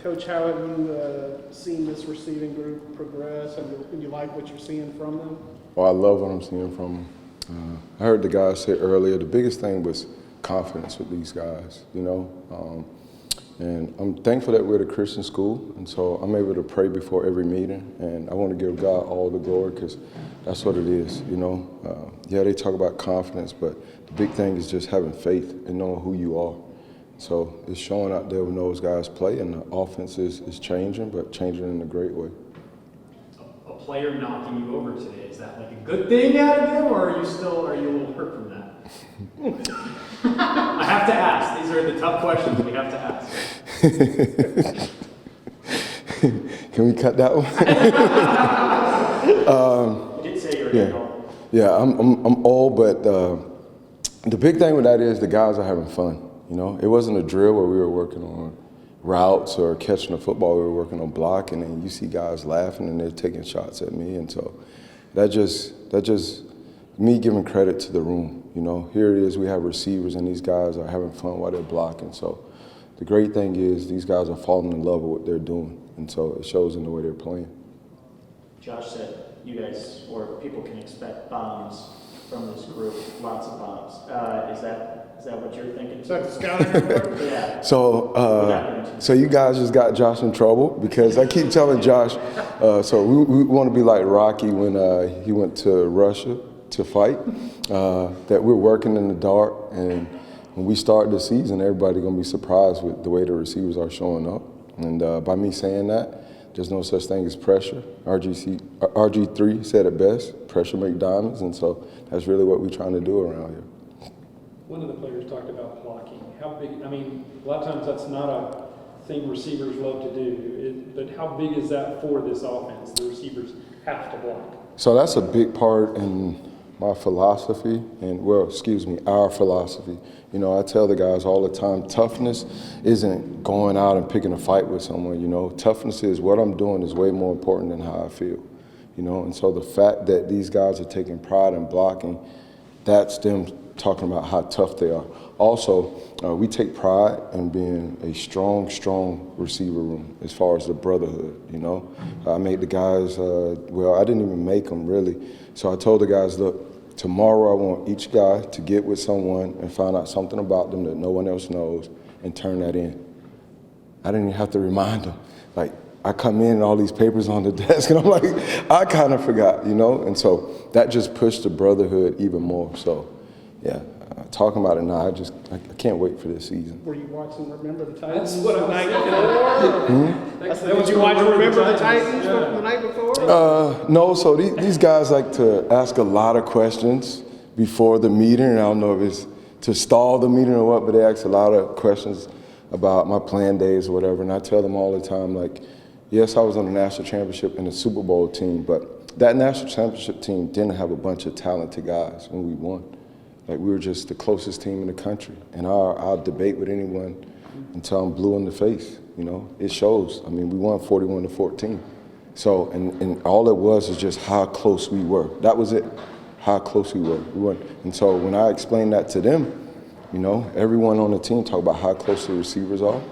Coach, how have you seen this receiving group progress, and you like what you're seeing from them? Well, I love what I'm seeing from them. I heard the guys say earlier, the biggest thing was confidence with these guys, you know. And I'm thankful that we're at a Christian school, and so I'm able to pray before every meeting, and I want to give God all the glory because that's what it is, you know. Yeah, they talk about confidence, but the big thing is just having faith and knowing who you are. So it's showing out there when those guys play, and the offense is changing, but changing in a great way. A player knocking you over today, is that like a good thing out of him, or are you a little hurt from that? I have to ask. These are the tough questions we have to ask. Can we cut that one? You did say you're old. Yeah, I'm old, but the big thing with that is the guys are having fun. You know, it wasn't a drill where we were working on routes or catching the football. We were working on blocking, and you see guys laughing and they're taking shots at me, and so that just me giving credit to the room. You know, here it is. We have receivers, and these guys are having fun while they're blocking. So the great thing is these guys are falling in love with what they're doing, and so it shows in the way they're playing. Josh said you guys, or people can expect bombs from this group, lots of bombs. Is that what you're thinking? Is that the scouting report? Yeah. So you guys just got Josh in trouble because I keep telling Josh, so we want to be like Rocky when he went to Russia to fight, that we're working in the dark, and when we start the season, everybody's going to be surprised with the way the receivers are showing up. And by me saying that, there's no such thing as pressure. RG3 said it best, pressure make diamonds, and so that's really what we're trying to do around here. One of the players talked about blocking. How big, I mean, a lot of times that's not a thing receivers love to do, but how big is that for this offense? The receivers have to block. So that's a big part in my philosophy, and our philosophy. You know, I tell the guys all the time, toughness isn't going out and picking a fight with someone, you know. Toughness is what I'm doing is way more important than how I feel, you know. And so the fact that these guys are taking pride in blocking, that's them talking about how tough they are. Also, we take pride in being a strong receiver room as far as the brotherhood, you know. I made the guys, I didn't even make them really. So I told the guys, look, tomorrow I want each guy to get with someone and find out something about them that no one else knows and turn that in. I didn't even have to remind them. Like, I come in and all these papers on the desk and I'm like, I kind of forgot, you know? And so that just pushed the brotherhood even more. So, yeah, talking about it now, I can't wait for this season. Were you watching Remember the Titans? That's what the I'm night before? Did you watch Remember the Titans the night before? No, so these guys like to ask a lot of questions before the meeting, and I don't know if it's to stall the meeting or what, but they ask a lot of questions about my playing days or whatever, and I tell them all the time, like, yes, I was on the national championship and the Super Bowl team, but that national championship team didn't have a bunch of talented guys when we won. Like, we were just the closest team in the country, and I'll debate with anyone until I'm blue in the face, you know? It shows. I mean, we won 41-14. So, and all it was is just how close we were. That was it, how close we were. And so when I explained that to them, you know, everyone on the team talk about how close the receivers are,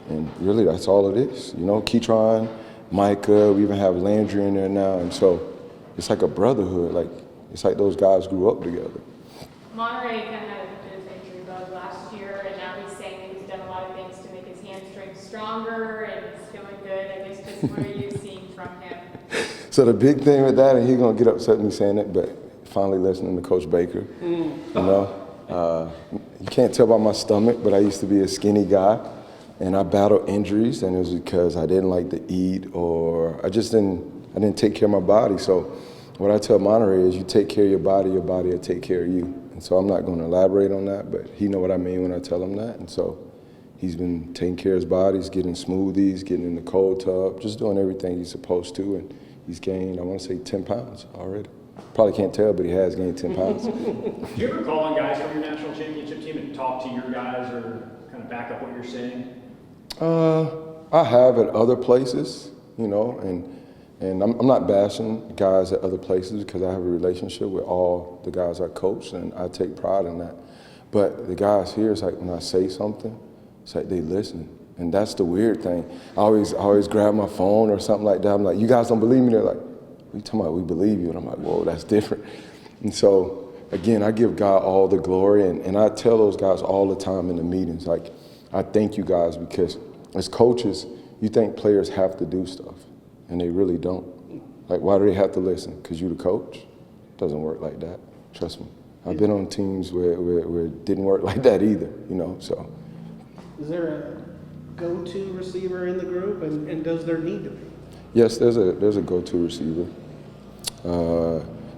and really that's all it is. You know, Keytron, Micah, we even have Landry in there now, and so it's like a brotherhood. Like, it's like those guys grew up together. Monterey kind of had a bit of injury bug last year, and now he's saying that he's done a lot of things to make his hamstrings stronger, and he's feeling good. I guess just what are you seeing from him? So the big thing with that, and he's gonna get upset with me saying it, but finally listening to Coach Baker, you know, you can't tell by my stomach, but I used to be a skinny guy, and I battled injuries, and it was because I didn't like to eat, or I didn't take care of my body. So what I tell Monterey is, you take care of your body will take care of you. And so I'm not going to elaborate on that, but he know what I mean when I tell him that. And so he's been taking care of his body, he's getting smoothies, getting in the cold tub, just doing everything he's supposed to. And he's gained, I want to say, 10 pounds already. Probably can't tell, but he has gained 10 pounds. Do you ever call on guys from your national championship team and talk to your guys or kind of back up what you're saying? I have at other places, you know, and I'm not bashing guys at other places because I have a relationship with all the guys I coach, and I take pride in that. But the guys here, it's like when I say something, it's like they listen. And that's the weird thing. I always grab my phone or something like that. I'm like, you guys don't believe me? They're like, what are you talking about? We believe you. And I'm like, whoa, that's different. And so, again, I give God all the glory. And I tell those guys all the time in the meetings, like, I thank you guys, because as coaches, you think players have to do stuff, and they really don't. Like, why do they have to listen? Because you're the coach? It doesn't work like that. Trust me. I've been on teams where it didn't work like that either, you know, so. Is there a go-to receiver in the group, and does there need to be? Yes, there's a go-to receiver.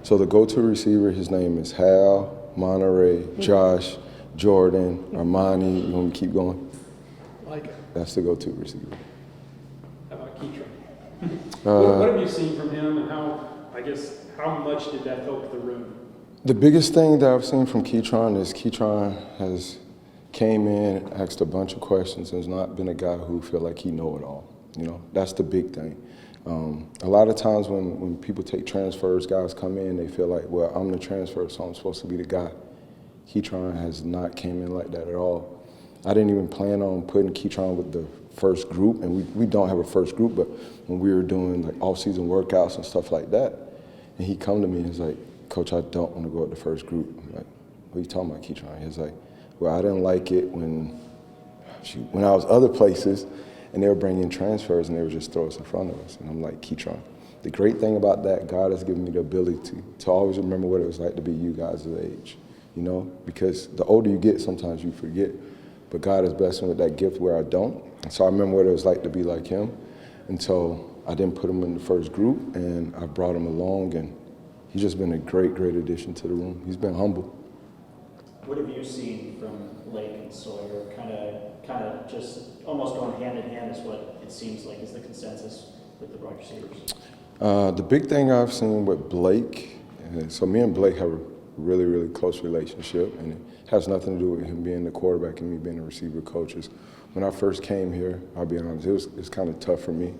So the go-to receiver, his name is Hal, Monterey, Josh, Jordan, Armani. You want me to keep going? Like it. That's the go-to receiver. How about Keytron? What have you seen from him, and how much did that help the room? The biggest thing that I've seen from Keytron is Keytron has came in, asked a bunch of questions, and has not been a guy who feel like he know it all. You know, that's the big thing. A lot of times when people take transfers, guys come in, they feel like, well, I'm the transfer, so I'm supposed to be the guy. Keytron has not came in like that at all. I didn't even plan on putting Keytron with the first group, and we don't have a first group, but when we were doing like off-season workouts and stuff like that, and he come to me and he's like, Coach, I don't want to go with the first group. I'm like, what are you talking about, Keytron? He's like, well, I didn't like it when I was other places and they were bringing transfers and they would just throw us in front of us. And I'm like, Keytron, the great thing about that, God has given me the ability to always remember what it was like to be you guys' age, you know? Because the older you get, sometimes you forget. But God has blessed me with that gift where I don't. And so I remember what it was like to be like him. And so I didn't put him in the first group, and I brought him along, and he's just been a great, great addition to the room. He's been humble. What have you seen from Blake and Sawyer? Kind of just almost going hand in hand is what it seems like is the consensus with the wide receivers. The big thing I've seen with Blake, so me and Blake have a really, really close relationship, and it has nothing to do with him being the quarterback and me being the receiver coaches. When I first came here, I'll be honest, it was kind of tough for me,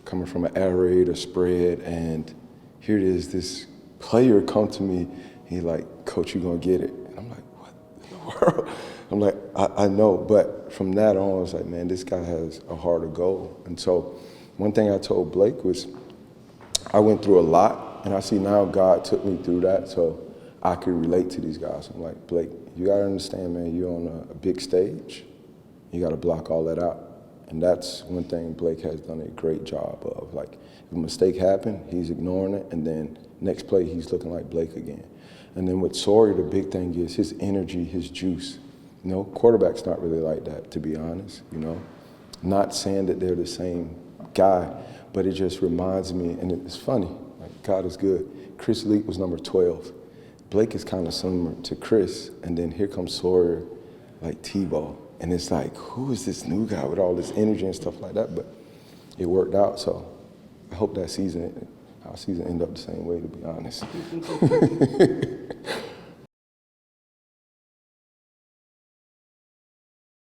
coming from an air raid, a spread, and here it is, this player come to me, he like, Coach, you gonna get it. And I'm like, what in the world? I'm like, I know, but from that on, I was like, man, this guy has a heart of gold. And so one thing I told Blake was, I went through a lot, and I see now God took me through that so I could relate to these guys. I'm like, Blake, you gotta understand, man, you're on a big stage. You gotta block all that out. And that's one thing Blake has done a great job of. Like, if a mistake happened, he's ignoring it, and then next play, he's looking like Blake again. And then with Sawyer, the big thing is his energy, his juice. You know, quarterback's not really like that, to be honest, you know. Not saying that they're the same guy, but it just reminds me, and it's funny, like, God is good. Chris Leak was number 12. Blake is kind of similar to Chris, and then here comes Sawyer, like Tebow. And it's like, who is this new guy with all this energy and stuff like that? But it worked out, so I hope that our season end up the same way, to be honest.